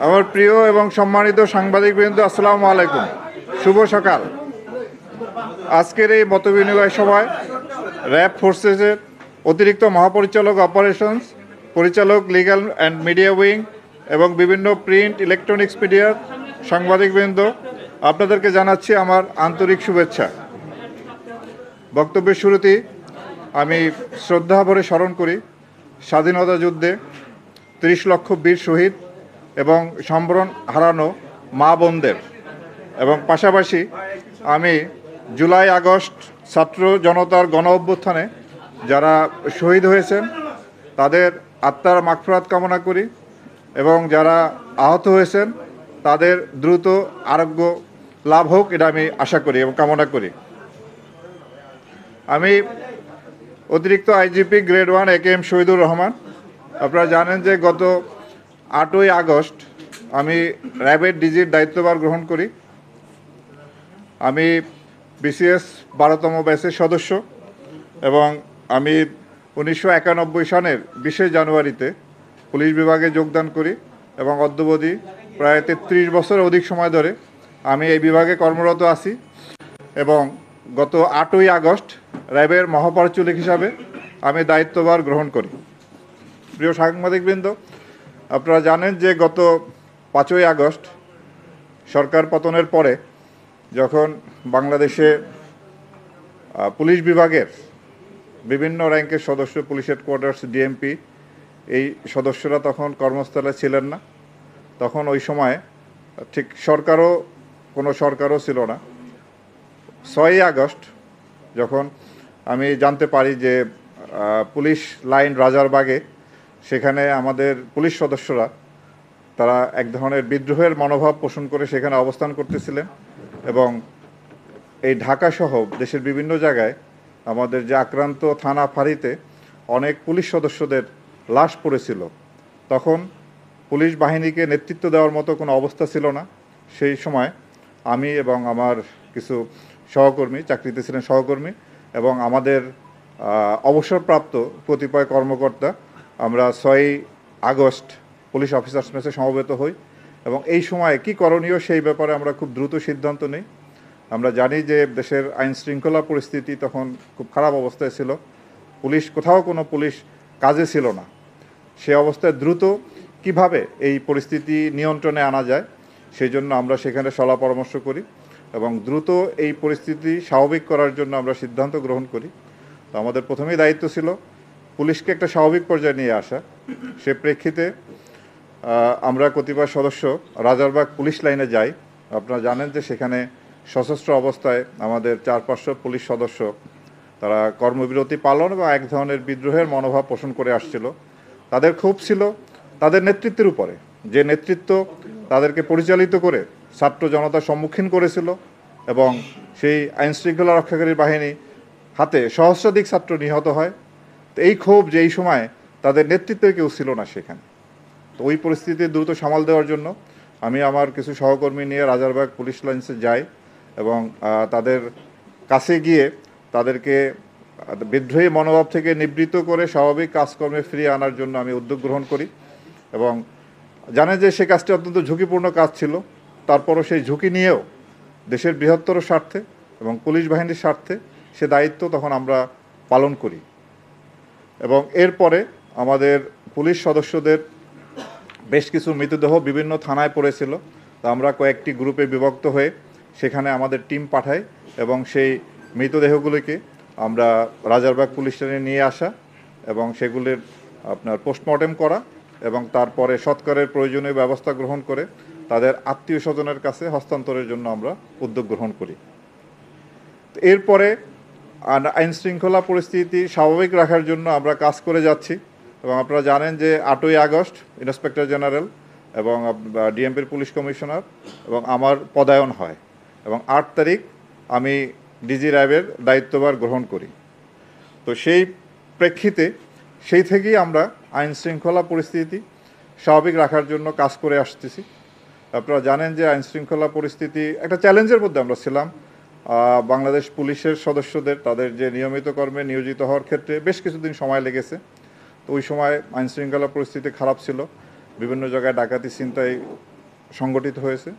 আমার প্রিয় এবং সম্মানিত সাংবাদিকবৃন্দ, আসসালামু আলাইকুম, শুভ সকাল। আজকের এই মতবিনিময় সভায় র্যাব ফোর্সেসের অতিরিক্ত মহাপরিচালক অপারেশনস, পরিচালক লিগ্যাল অ্যান্ড মিডিয়া উইং এবং বিভিন্ন প্রিন্ট ইলেকট্রনিক্স মিডিয়ার সাংবাদিকবৃন্দ, আপনাদেরকে জানাচ্ছি আমার আন্তরিক শুভেচ্ছা। বক্তব্যের শুরুতেই আমি শ্রদ্ধাভরে স্মরণ করি স্বাধীনতা যুদ্ধে ৩০ লক্ষ বীর শহীদ এবং সম্বরণ হারানো মা বোনদের, এবং পাশাপাশি আমি জুলাই আগস্ট ছাত্র জনতার গণ অভ্যুত্থানে যারা শহীদ হয়েছেন তাদের আত্মার মাগফিরাত কামনা করি এবং যারা আহত হয়েছেন তাদের দ্রুত আরোগ্য লাভ হোক, এটা আমি আশা করি এবং কামনা করি। আমি অতিরিক্ত IGP grade 1 AKM Shahidur Rahman. আপনারা জানেন যে গত 8ই আগস্ট আমি র্যাবের ডিজির দায়িত্বভার গ্রহণ করি। আমি BCS 12তম ব্যাচের সদস্য এবং আমি 1991 সনের 20শে জানুয়ারিতে পুলিশ বিভাগে যোগদান করি এবং অদ্যাবধি প্রায় 33 বছর অধিক সময় ধরে আমি এই বিভাগে কর্মরত আছি এবং গত 8ই আগস্ট র্যাবের মহাপরিচালক হিসাবে আমি দায়িত্বভার গ্রহণ করি। প্রিয় সাংবাদিকবৃন্দ, আপনারা জানেন যে গত 5ই আগস্ট সরকার পতনের পরে যখন বাংলাদেশে পুলিশ বিভাগের বিভিন্ন র্যাঙ্কের সদস্য, পুলিশ হেডকোয়ার্টার্স, ডিএমপি, এই সদস্যরা তখন কর্মস্থলে ছিলেন না। তখন ওই সময় ঠিক কোনো সরকারও ছিল না। 6ই আগস্ট যখন আমি জানতে পারি যে পুলিশ লাইন রাজারবাগে সেখানে আমাদের পুলিশ সদস্যরা তারা এক ধরনের বিদ্রোহের মনোভাব পোষণ করে সেখানে অবস্থান করতেছিলেন এবং এই ঢাকাসহ দেশের বিভিন্ন জায়গায় আমাদের যে আক্রান্ত থানা ফাঁড়িতে অনেক পুলিশ সদস্যদের লাশ পড়েছিল। তখন পুলিশ বাহিনীকে নেতৃত্ব দেওয়ার মতো কোনো অবস্থা ছিল না। সেই সময় আমি এবং আমার কিছু সহকর্মী, চাকরিতে ছিলেন সহকর্মী, এবং আমাদের অবসরপ্রাপ্ত কতিপয় কর্মকর্তা আমরা 6ই আগস্ট পুলিশ অফিসার্স মেসে সমবেত হই এবং এই সময় কী করণীয় সেই ব্যাপারে আমরা খুব দ্রুত সিদ্ধান্ত নিই। আমরা জানি যে দেশের আইন শৃঙ্খলা পরিস্থিতি তখন খুব খারাপ অবস্থায় ছিল, কোনো পুলিশ কাজে ছিল না। সে অবস্থায় দ্রুত কিভাবে এই পরিস্থিতি নিয়ন্ত্রণে আনা যায় সেই জন্য আমরা সেখানে সলা পরামর্শ করি এবং দ্রুত এই পরিস্থিতি স্বাভাবিক করার জন্য আমরা সিদ্ধান্ত গ্রহণ করি। তো আমাদের প্রথমেই দায়িত্ব ছিল পুলিশকে একটা স্বাভাবিক পর্যায়ে নিয়ে আসা। সে প্রেক্ষিতে আমরা কতিপয় সদস্য রাজারবাগ পুলিশ লাইনে যাই। আপনারা জানেন যে সেখানে সশস্ত্র অবস্থায় আমাদের 400-500 পুলিশ সদস্য তারা কর্মবিরতি পালন বা এক ধরনের বিদ্রোহের মনোভাব পোষণ করে আসছিল। তাদের ক্ষোভ ছিল তাদের নেতৃত্বের উপরে, যে নেতৃত্ব তাদেরকে পরিচালিত করে ছাত্র জনতার সম্মুখীন করেছিল এবং সেই আইন শৃঙ্খলা রক্ষাকারী বাহিনী হাতে সহস্রাধিক ছাত্র নিহত হয়। তো এই ক্ষোভ যে এই সময় তাদের নেতৃত্বের কেউ ছিল না সেখানে। তো ওই পরিস্থিতি দ্রুত সামাল দেওয়ার জন্য আমি আমার কিছু সহকর্মী নিয়ে রাজারবাগ পুলিশ লাইন্সে যাই এবং তাদের কাছে গিয়ে তাদেরকে বিদ্রোহী মনোভাব থেকে নিবৃত্ত করে স্বাভাবিক কাজকর্মে ফিরিয়ে আনার জন্য আমি উদ্যোগ গ্রহণ করি এবং জানে যে সে কাজটি অত্যন্ত ঝুঁকিপূর্ণ কাজ ছিল। তারপরও সেই ঝুঁকি নিয়েও দেশের বৃহত্তর স্বার্থে এবং পুলিশ বাহিনীর স্বার্থে সে দায়িত্ব তখন আমরা পালন করি এবং এরপরে আমাদের পুলিশ সদস্যদের বেশ কিছু মৃতদেহ বিভিন্ন থানায় পড়েছিল। তা আমরা কয়েকটি গ্রুপে বিভক্ত হয়ে সেখানে আমাদের টিম পাঠাই এবং সেই মৃতদেহগুলিকে আমরা রাজারবাগ পুলিশ স্টেশনে নিয়ে আসা এবং সেগুলির আপনার পোস্টমর্টেম করা এবং তারপরে সৎকারের প্রয়োজনীয় ব্যবস্থা গ্রহণ করে তাদের আত্মীয় স্বজনের কাছে হস্তান্তরের জন্য আমরা উদ্যোগ গ্রহণ করি। এরপরে আইন শৃঙ্খলা পরিস্থিতি স্বাভাবিক রাখার জন্য আমরা কাজ করে যাচ্ছি এবং আপনারা জানেন যে 8ই আগস্ট ইন্সপেক্টর জেনারেল এবং ডিএমপির পুলিশ কমিশনার এবং আমার পদায়ন হয় এবং 8 তারিখ আমি ডিজি র্যাবের দায়িত্বভার গ্রহণ করি। তো সেই প্রেক্ষিতে সেই থেকেই আমরা আইন শৃঙ্খলা পরিস্থিতি স্বাভাবিক রাখার জন্য কাজ করে আসতেছি। আপনারা জানেন যে আইন শৃঙ্খলা পরিস্থিতি একটা চ্যালেঞ্জের মধ্যে আমরা ছিলাম। বাংলাদেশ পুলিশের সদস্যদের তাদের যে নিয়মিত কর্মে নিয়োজিত হওয়ার ক্ষেত্রে বেশ কিছুদিন সময় লেগেছে। তো ওই সময় আইন শৃঙ্খলা পরিস্থিতি খারাপ ছিল বিভিন্ন জায়গায় ডাকাতি ছিনতাই সংগঠিত হয়েছে।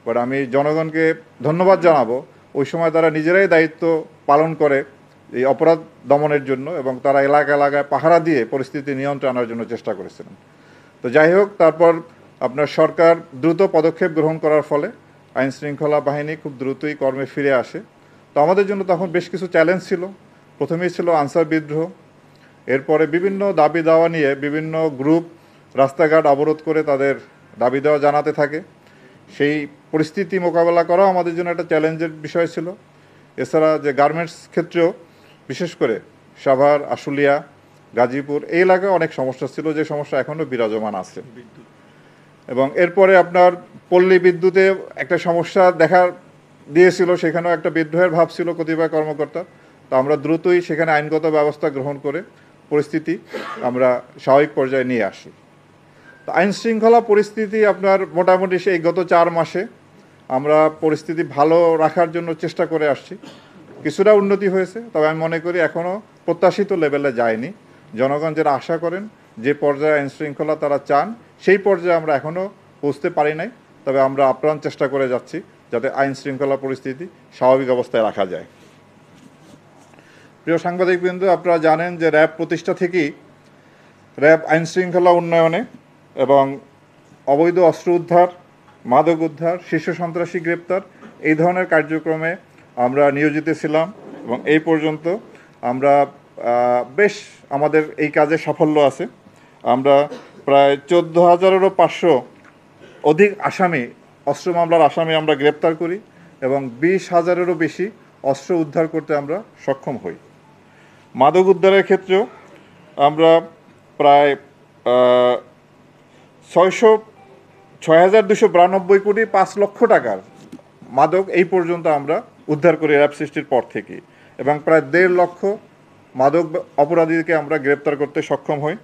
বাট আমি জনগণকে ধন্যবাদ জানাবো, ওই সময় তারা নিজেরাই দায়িত্ব পালন করে এই অপরাধ দমনের জন্য, এবং তারা এলাকায় পাহারা দিয়ে পরিস্থিতি নিয়ন্ত্রণে আনার জন্য চেষ্টা করেছিলেন। তো যাই হোক, তারপর আপনার সরকার দ্রুত পদক্ষেপ গ্রহণ করার ফলে আইন শৃঙ্খলা বাহিনী খুব দ্রুতই কর্মে ফিরে আসে। তো আমাদের জন্য তখন বেশ কিছু চ্যালেঞ্জ ছিল। প্রথমেই ছিল আনসার বিদ্রোহ, এরপরে বিভিন্ন দাবি দাওয়া নিয়ে বিভিন্ন গ্রুপ রাস্তাঘাট অবরোধ করে তাদের দাবি দেওয়া জানাতে থাকে। সেই পরিস্থিতি মোকাবেলা করাও আমাদের জন্য একটা চ্যালেঞ্জের বিষয় ছিল। এছাড়া যে গার্মেন্টস ক্ষেত্রেও বিশেষ করে সাভার, আশুলিয়া, গাজীপুর এই এলাকায় অনেক সমস্যা ছিল, যে সমস্যা এখনও বিরাজমান আছে। এবং এরপরে আপনার পল্লী বিদ্যুতে একটা সমস্যা দেখা দিয়েছিল, সেখানেও একটা বিদ্রোহের ভাব ছিল কতিপয় কর্মকর্তা। তো আমরা দ্রুতই সেখানে আইনগত ব্যবস্থা গ্রহণ করে পরিস্থিতি আমরা স্বাভাবিক পর্যায়ে নিয়ে আসি। তো আইন শৃঙ্খলা পরিস্থিতি আপনার মোটামুটি সেই গত 4 মাসে আমরা পরিস্থিতি ভালো রাখার জন্য চেষ্টা করে আসছি। কিছুটা উন্নতি হয়েছে, তবে আমি মনে করি এখনও প্রত্যাশিত লেভেলে যায়নি। জনগণ যারা আশা করেন, যে পর্যায়ে আইন শৃঙ্খলা তারা চান, সেই পর্যায়ে আমরা এখনও পৌঁছতে পারি নাই। তবে আমরা আপ্রাণ চেষ্টা করে যাচ্ছি যাতে আইন শৃঙ্খলা পরিস্থিতি স্বাভাবিক অবস্থায় রাখা যায়। প্রিয় সাংবাদিকবৃন্দ, আপনারা জানেন যে র্যাব প্রতিষ্ঠা থেকেই র্যাব আইন শৃঙ্খলা উন্নয়নে এবং অবৈধ অস্ত্র উদ্ধার, মাদক উদ্ধার, শীর্ষ সন্ত্রাসী গ্রেপ্তার এই ধরনের কার্যক্রমে আমরা নিয়োজিত ছিলাম, এবং এই পর্যন্ত আমরা বেশ আমাদের এই কাজে সাফল্য আছে। আমরা প্রায় 14,500 অধিক আসামি, অস্ত্র মামলার আসামি আমরা গ্রেপ্তার করি, এবং 20,000-এরও বেশি অস্ত্র উদ্ধার করতে আমরা সক্ষম হই। মাদক উদ্ধারের ক্ষেত্রেও আমরা প্রায় 6,292 কোটি 5 লক্ষ টাকার মাদক এই পর্যন্ত আমরা উদ্ধার করি র্যাব সৃষ্টির পর থেকে, এবং প্রায় 1.5 লক্ষ মাদক অপরাধীকে আমরা গ্রেপ্তার করতে সক্ষম হই।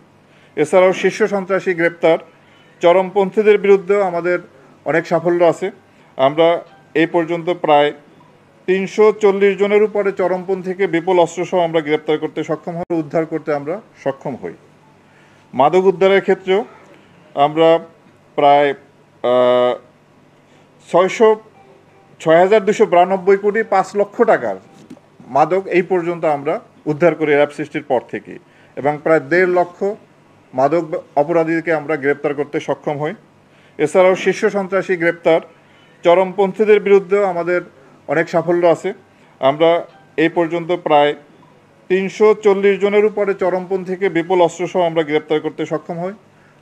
এছাড়াও শীর্ষ সন্ত্রাসী গ্রেপ্তার, চরমপন্থীদের বিরুদ্ধেও আমাদের অনেক সাফল্য আছে। আমরা এই পর্যন্ত প্রায় 340 জনের উপরে চরমপন্থীকে বিপুল অস্ত্রসহ আমরা গ্রেপ্তার করতে সক্ষম হই, উদ্ধার করতে আমরা সক্ষম হই। মাদক উদ্ধারের ক্ষেত্রেও আমরা প্রায় 6,292 কোটি 5 লক্ষ টাকার মাদক এই পর্যন্ত আমরা উদ্ধার করি র্যাব সৃষ্টির পর থেকে, এবং প্রায় 1.5 লক্ষ মাদক অপরাধীকে আমরা গ্রেপ্তার করতে সক্ষম হই। এছাড়াও শীর্ষ সন্ত্রাসী গ্রেপ্তার, চরমপন্থীদের বিরুদ্ধেও আমাদের অনেক সাফল্য আছে। আমরা এই পর্যন্ত প্রায় 340 জনের উপরে চরমপন্থীকে বিপুল অস্ত্রসহ আমরা গ্রেপ্তার করতে সক্ষম হই।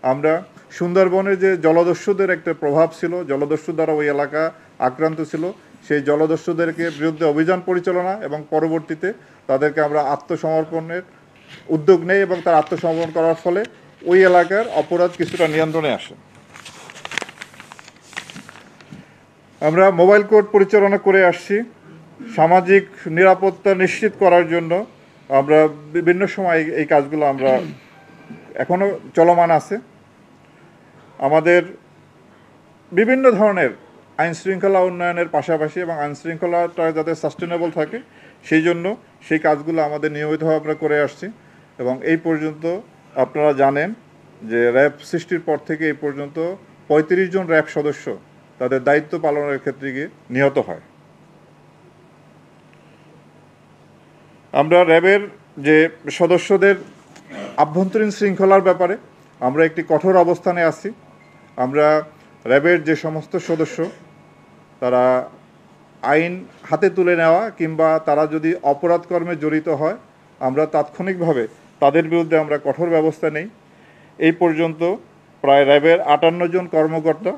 আমরা সুন্দরবনে যে জলদস্যুদের একটা প্রভাব ছিল, জলদস্যু দ্বারা ওই এলাকা আক্রান্ত ছিল, সেই জলদস্যুদেরকে বিরুদ্ধে অভিযান পরিচালনা এবং পরবর্তীতে তাদেরকে আমরা আত্মসমর্পণের উদ্যোগ নেই, এবং তার আত্মসমর্পণ করার ফলে ওই এলাকার অপরাধ কিছুটা নিয়ন্ত্রণে আসে। আমরা মোবাইল কোর্ট পরিচালনা করে আসছি। সামাজিক নিরাপত্তা নিশ্চিত করার জন্য আমরা বিভিন্ন সময় এই কাজগুলো আমরা এখনও চলমান আছে। আমাদের বিভিন্ন ধরনের আইন শৃঙ্খলা উন্নয়নের পাশাপাশি এবং আইন শৃঙ্খলাটা যাতে সাস্টেনেবল থাকে সেই জন্য সেই কাজগুলো আমাদের নিয়মিতভাবে আমরা করে আসছি। এবং এই পর্যন্ত আপনারা জানেন যে র্যাব সৃষ্টির পর থেকে এই পর্যন্ত 35 জন র্যাব সদস্য তাদের দায়িত্ব পালনের ক্ষেত্রে গিয়ে নিহত হয়। আমরা র্যাবের যে সদস্যদের আভ্যন্তরীণ শৃঙ্খলার ব্যাপারে আমরা একটি কঠোর অবস্থানে আছি। আমরা র্যাবের যে সমস্ত সদস্য তারা আইন হাতে তুলে নেওয়া কিংবা তারা যদি অপরাধ কর্মে জড়িত হয়, আমরা তাৎক্ষণিকভাবে তাদের বিরুদ্ধে আমরা কঠোর ব্যবস্থা নেই। এই পর্যন্ত প্রায় র্যাবের 58 জন কর্মকর্তা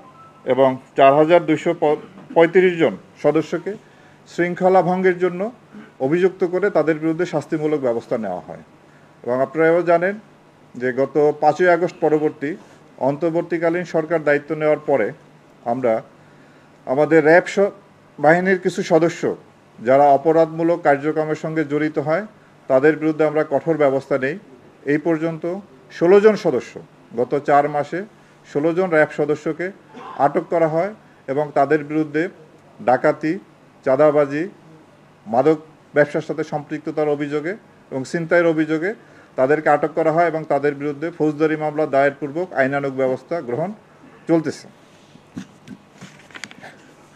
এবং 4,235 জন সদস্যকে শৃঙ্খলা ভঙ্গের জন্য অভিযুক্ত করে তাদের বিরুদ্ধে শাস্তিমূলক ব্যবস্থা নেওয়া হয়। এবং আপনারাও জানেন যে গত 5ই আগস্ট পরবর্তী অন্তর্বর্তীকালীন সরকার দায়িত্ব নেওয়ার পরে আমরা আমাদের র্যাব বাহিনীর কিছু সদস্য যারা অপরাধমূলক কার্যক্রমের সঙ্গে জড়িত হয় তাদের বিরুদ্ধে আমরা কঠোর ব্যবস্থা নেই। এই পর্যন্ত 16 জন সদস্য, গত 4 মাসে 16 জন র্যাব সদস্যকে আটক করা হয়, এবং তাদের বিরুদ্ধে ডাকাতি, চাঁদাবাজি, মাদক ব্যবসার সাথে সম্পৃক্ততার অভিযোগে এবং ছিনতাইয়ের অভিযোগে তাদেরকে আটক করা হয় এবং তাদের বিরুদ্ধে ফৌজদারি মামলা দায়েরপূর্বক আইনানুগ ব্যবস্থা গ্রহণ চলতেছে।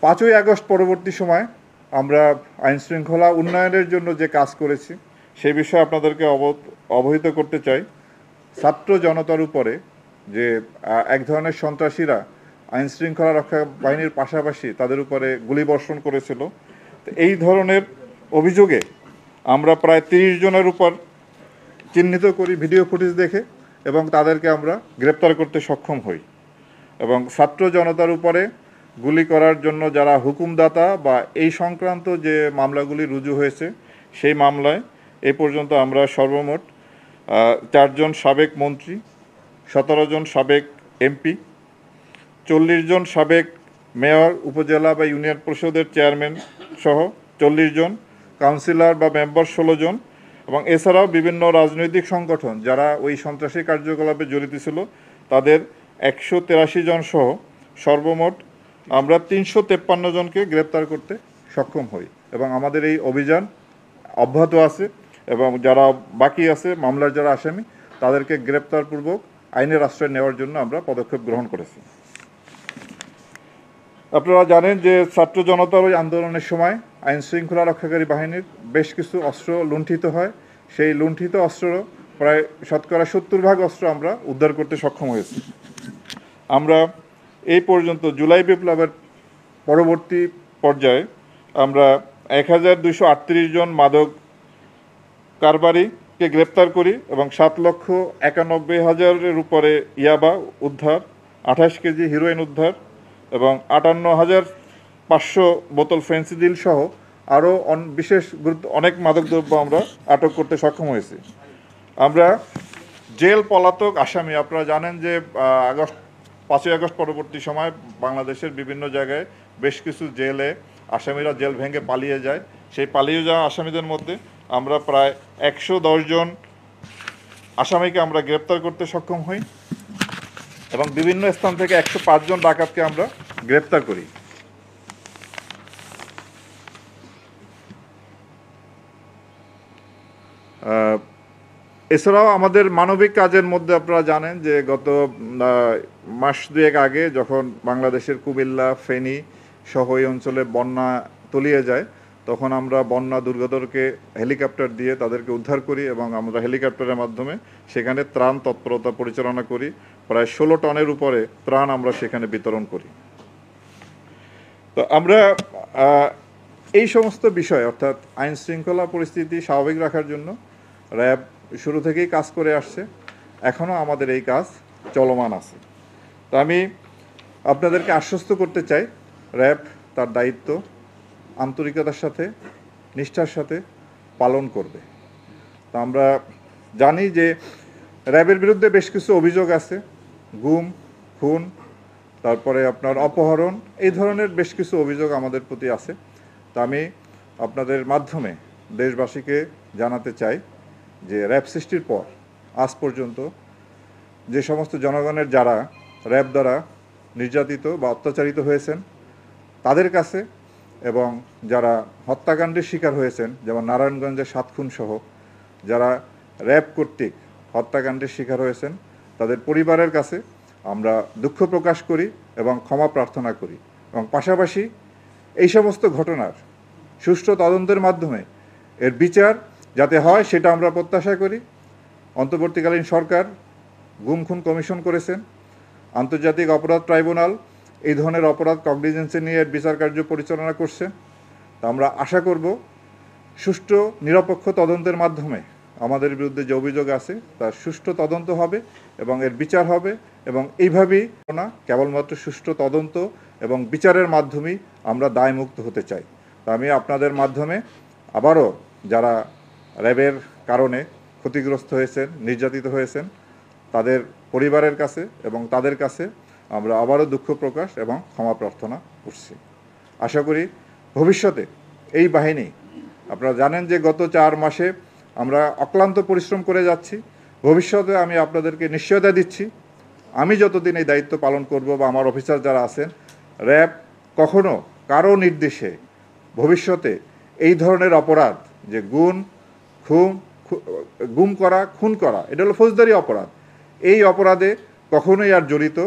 5ই আগস্ট পরবর্তী সময় আমরা আইনশৃঙ্খলা উন্নয়নের জন্য যে কাজ করেছি সে বিষয়ে আপনাদেরকে অবহিত করতে চাই। ছাত্র জনতার উপরে যে এক ধরনের সন্ত্রাসীরা আইনশৃঙ্খলা রক্ষা বাহিনীর পাশাপাশি তাদের উপরে গুলিবর্ষণ করেছিল, এই ধরনের অভিযোগে আমরা প্রায় 30 জনের উপর চিহ্নিত করি ভিডিও ফুটেজ দেখে এবং তাদেরকে আমরা গ্রেপ্তার করতে সক্ষম হই। এবং ছাত্র জনতার উপরে গুলি করার জন্য যারা হুকুমদাতা বা এই সংক্রান্ত যে মামলাগুলি রুজু হয়েছে সেই মামলায় এ পর্যন্ত আমরা সর্বমোট 4 জন সাবেক মন্ত্রী, 17 জন সাবেক এমপি, 40 জন সাবেক মেয়র, উপজেলা বা ইউনিয়ন পরিষদের চেয়ারম্যান সহ 40 জন, কাউন্সিলর বা মেম্বার 16 জন এবং এছাড়াও বিভিন্ন রাজনৈতিক সংগঠন যারা ওই সন্ত্রাসী কার্যকলাপে জড়িত ছিল তাদের 183 জন সহ সর্বমোট আমরা 353 জনকে গ্রেপ্তার করতে সক্ষম হই এবং আমাদের এই অভিযান অব্যাহত আছে এবং যারা বাকি আছে মামলার যারা আসামি তাদেরকে গ্রেপ্তারপূর্বক আইনের আশ্রয় নেওয়ার জন্য আমরা পদক্ষেপ গ্রহণ করেছি। আপনারা জানেন যে ছাত্র জনতার ওই আন্দোলনের সময় আইনশৃঙ্খলা রক্ষাকারী বাহিনীর বেশ কিছু অস্ত্র লুণ্ঠিত হয়। সেই লুণ্ঠিত অস্ত্র প্রায় 70% অস্ত্র আমরা উদ্ধার করতে সক্ষম হয়েছি। আমরা এই পর্যন্ত জুলাই বিপ্লবের পরবর্তী পর্যায়ে আমরা 1238 জন মাদক কারবারিকে গ্রেপ্তার করি এবং 7,91,000-এর উপরে ইয়াবা উদ্ধার, 28 কেজি হিরোইন উদ্ধার এবং 58,500 বোতল ফেন্সিডিল সহ আরও বিশেষ অনেক মাদকদ্রব্য আমরা আটক করতে সক্ষম হয়েছি। আমরা জেল পলাতক আসামি, আপনারা জানেন যে 5ই আগস্ট পরবর্তী সময় বাংলাদেশের বিভিন্ন জায়গায় বেশ কিছু জেলে আসামিরা জেল ভেঙে পালিয়ে যায়। সেই পালিয়ে যাওয়া আসামিদের মধ্যে আমরা প্রায় 110 জন আসামিকে আমরা গ্রেপ্তার করতে সক্ষম হই এবং বিভিন্ন স্থান থেকে 105 জন ডাকাতকে আমরা গ্রেপ্তার করি। এছাড়াও আমাদের মানবিক কাজের মধ্যে আপনারা জানেন যে গত মাস 2 আগে যখন বাংলাদেশের কুমিল্লা, ফেনী সহ এই অঞ্চলে বন্যা তলিয়ে যায় তখন আমরা বন্যা দুর্গতকে হেলিকপ্টার দিয়ে তাদেরকে উদ্ধার করি এবং আমরা হেলিকপ্টারের মাধ্যমে সেখানে ত্রাণ তৎপরতা পরিচালনা করি। প্রায় 16 টনের উপরে ত্রাণ আমরা সেখানে বিতরণ করি। তো আমরা এই সমস্ত বিষয় অর্থাৎ আইন শৃঙ্খলা পরিস্থিতি স্বাভাবিক রাখার জন্য র্যাব শুরু থেকেই কাজ করে আসছে, এখনও আমাদের এই কাজ চলমান আছে। তো আমি আপনাদেরকে আশ্বস্ত করতে চাই র্যাব তার দায়িত্ব আন্তরিকতার সাথে নিষ্ঠার সাথে পালন করবে। তো আমরা জানি যে র্যাবের বিরুদ্ধে বেশ কিছু অভিযোগ আছে, গুম, খুন, তারপরে আপনার অপহরণ, এই ধরনের বেশ কিছু অভিযোগ আমাদের প্রতি আছে। তা আমি আপনাদের মাধ্যমে দেশবাসীকে জানাতে চাই যে র্যাব সৃষ্টির পর আজ পর্যন্ত যে সমস্ত জনগণের যারা র্যাব দ্বারা নির্যাতিত বা অত্যাচারিত হয়েছেন তাদের কাছে এবং যারা হত্যাকাণ্ডের শিকার হয়েছেন যেমন নারায়ণগঞ্জের 7 খুন সহ যারা র্যাব কর্তৃক হত্যাকাণ্ডের শিকার হয়েছেন তাদের পরিবারের কাছে আমরা দুঃখ প্রকাশ করি এবং ক্ষমা প্রার্থনা করি এবং পাশাপাশি এই সমস্ত ঘটনার সুষ্ঠু তদন্তের মাধ্যমে এর বিচার যাতে হয় সেটা আমরা প্রত্যাশা করি। অন্তর্বর্তীকালীন সরকার গুম খুন কমিশন করেছেন, আন্তর্জাতিক অপরাধ ট্রাইব্যুনাল এই ধরনের অপরাধ কগনিজেন্সে নিয়ে এর বিচার কার্য পরিচালনা করছে। তা আমরা আশা করব সুষ্ঠু নিরপেক্ষ তদন্তের মাধ্যমে আমাদের বিরুদ্ধে যে অভিযোগ আছে তার সুষ্ঠু তদন্ত হবে এবং এর বিচার হবে এবং এইভাবেই না কেবলমাত্র সুষ্ঠু তদন্ত এবং বিচারের মাধ্যমেই আমরা দায়মুক্ত হতে চাই। তা আমি আপনাদের মাধ্যমে আবারও যারা র্যাবের কারণে ক্ষতিগ্রস্ত হয়েছেন, নির্যাতিত হয়েছেন তাদের পরিবারের কাছে এবং তাদের কাছে আমরা আবারও দুঃখ প্রকাশ এবং ক্ষমা প্রার্থনা করছি। আশা করি ভবিষ্যতে এই বাহিনী, আপনারা জানেন যে গত 4 মাসে আমরা অক্লান্ত পরিশ্রম করে যাচ্ছি, ভবিষ্যতে আমি আপনাদেরকে নিশ্চয়তা দিচ্ছি আমি যতদিন এই দায়িত্ব পালন করব বা আমার অফিসার যারা আছেন র্যাব কখনো কারো নির্দেশে ভবিষ্যতে এই ধরনের অপরাধ যে খুন গুম করা, খুন করা, এটা হলো ফৌজদারি অপরাধ। এই অপরাধে কখনোই আর জড়িত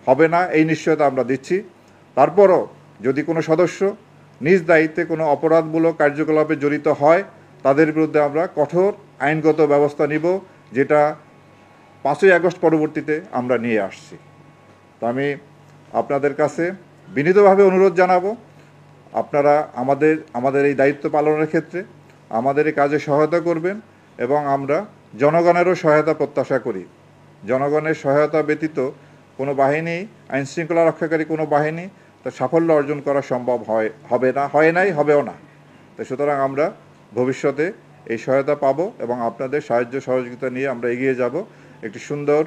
হবে না, এই নিশ্চয়তা আমরা দিচ্ছি। তারপরও যদি কোনো সদস্য নিজ দায়িত্বে কোনো অপরাধমূলক কার্যকলাপে জড়িত হয়, তাদের বিরুদ্ধে আমরা কঠোর আইনগত ব্যবস্থা নিব, যেটা 5ই আগস্ট পরবর্তীতে আমরা নিয়ে আসছি। তো আমি আপনাদের কাছে বিনীতভাবে অনুরোধ জানাবো, আপনারা আমাদের এই দায়িত্ব পালনের ক্ষেত্রে আমাদের এই কাজে সহায়তা করবেন, এবং আমরা জনগণেরও সহায়তা প্রত্যাশা করি। জনগণের সহায়তা ব্যতীত কোনো বাহিনী, আইনশৃঙ্খলা রক্ষাকারী কোনো বাহিনী তার সাফল্য অর্জন করা সম্ভব হবে না, হয় নাই, হবেও না। তো সুতরাং আমরা ভবিষ্যতে এই সহায়তা পাবো এবং আপনাদের সাহায্য সহযোগিতা নিয়ে আমরা এগিয়ে যাব একটি সুন্দর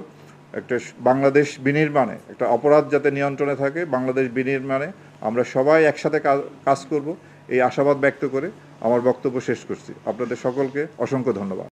একটা বাংলাদেশ বিনির্মাণে, একটা অপরাধ যাতে নিয়ন্ত্রণে থাকে, বাংলাদেশ বিনির্মাণে আমরা সবাই একসাথে কাজ করব, এই আশাবাদ ব্যক্ত করে আমার বক্তব্য শেষ করছি। আপনাদের সকলকে অসংখ্য ধন্যবাদ।